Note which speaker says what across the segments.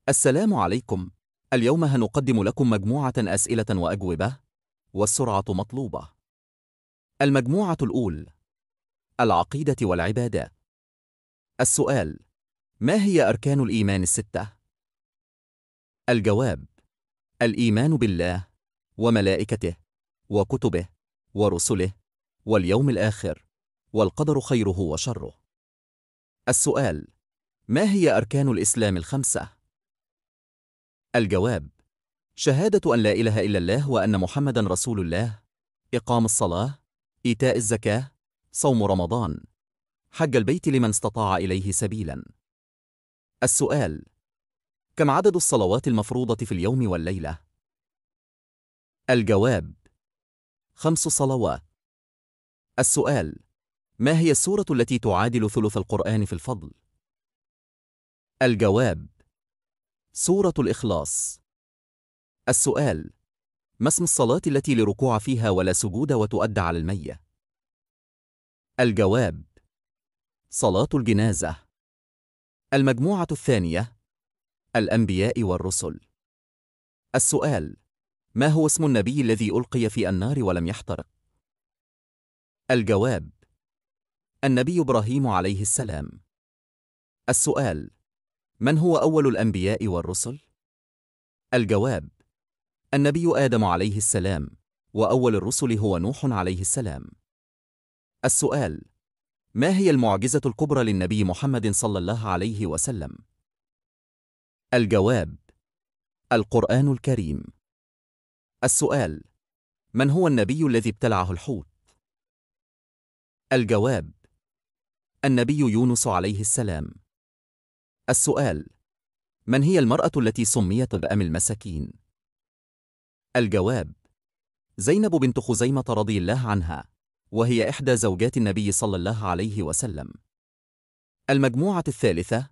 Speaker 1: السلام عليكم. اليوم هنقدم لكم مجموعة أسئلة وأجوبة، والسرعة مطلوبة. المجموعة الأولى: العقيدة والعبادة. السؤال: ما هي أركان الإيمان الستة؟ الجواب: الإيمان بالله وملائكته وكتبه ورسله واليوم الآخر والقدر خيره وشره. السؤال: ما هي أركان الإسلام الخمسة؟ الجواب: شهادة أن لا إله إلا الله وأن محمدًا رسول الله، إقام الصلاة، إيتاء الزكاة، صوم رمضان، حج البيت لمن استطاع إليه سبيلًا. السؤال: كم عدد الصلوات المفروضة في اليوم والليلة؟ الجواب: 5 صلوات. السؤال: ما هي السورة التي تعادل ثلث القرآن في الفضل؟ الجواب: سورة الإخلاص. السؤال: ما اسم الصلاة التي لا ركوع فيها ولا سجود وتؤدى على الميت؟ الجواب: صلاة الجنازة. المجموعة الثانية: الأنبياء والرسل. السؤال: ما هو اسم النبي الذي ألقي في النار ولم يحترق؟ الجواب: النبي إبراهيم عليه السلام. السؤال: من هو أول الأنبياء والرسل؟ الجواب: النبي آدم عليه السلام، وأول الرسل هو نوح عليه السلام. السؤال: ما هي المعجزة الكبرى للنبي محمد صلى الله عليه وسلم؟ الجواب: القرآن الكريم. السؤال: من هو النبي الذي ابتلعه الحوت؟ الجواب: النبي يونس عليه السلام. السؤال: من هي المرأة التي سميت بأم المساكين؟ الجواب: زينب بنت خزيمة رضي الله عنها، وهي إحدى زوجات النبي صلى الله عليه وسلم. المجموعة الثالثة: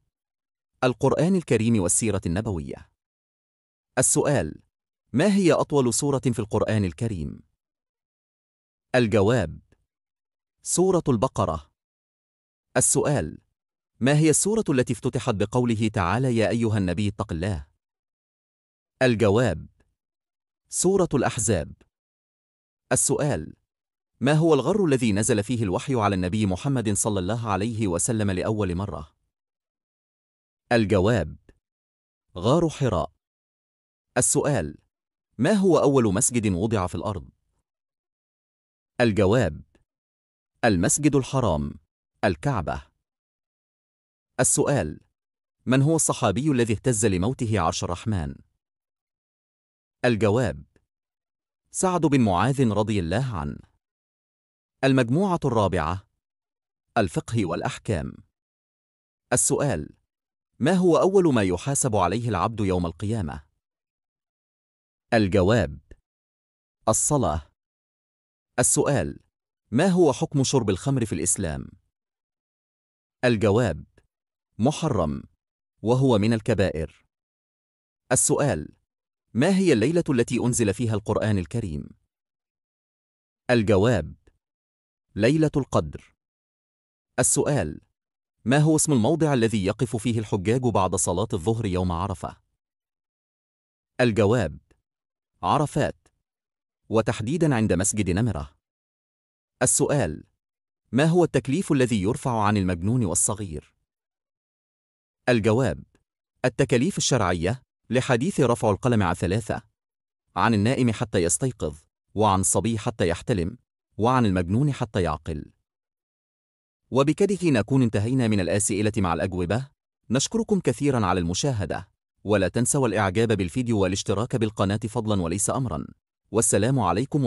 Speaker 1: القرآن الكريم والسيرة النبوية. السؤال: ما هي أطول سورة في القرآن الكريم؟ الجواب: سورة البقرة. السؤال: ما هي السورة التي افتتحت بقوله تعالى يا أيها النبي اتق الله؟ الجواب: سورة الأحزاب. السؤال: ما هو الغر الذي نزل فيه الوحي على النبي محمد صلى الله عليه وسلم لأول مرة؟ الجواب: غار حراء. السؤال: ما هو أول مسجد وضع في الأرض؟ الجواب: المسجد الحرام، الكعبة. السؤال: من هو الصحابي الذي اهتز لموته عرش الرحمن؟ الجواب: سعد بن معاذ رضي الله عنه. المجموعة الرابعة: الفقه والأحكام. السؤال: ما هو أول ما يحاسب عليه العبد يوم القيامة؟ الجواب: الصلاة. السؤال: ما هو حكم شرب الخمر في الإسلام؟ الجواب: محرم، وهو من الكبائر. السؤال: ما هي الليلة التي أنزل فيها القرآن الكريم؟ الجواب: ليلة القدر. السؤال: ما هو اسم الموضع الذي يقف فيه الحجاج بعد صلاة الظهر يوم عرفة؟ الجواب: عرفات، وتحديدا عند مسجد نمرة. السؤال: ما هو التكليف الذي يرفع عن المجنون والصغير؟ الجواب: التكاليف الشرعية لحديث رفع القلم عن 3: عن النائم حتى يستيقظ، وعن الصبي حتى يحتلم، وعن المجنون حتى يعقل. وبكده نكون انتهينا من الأسئلة مع الأجوبة. نشكركم كثيرا على المشاهدة، ولا تنسوا الإعجاب بالفيديو والاشتراك بالقناة فضلا وليس أمرا. والسلام عليكم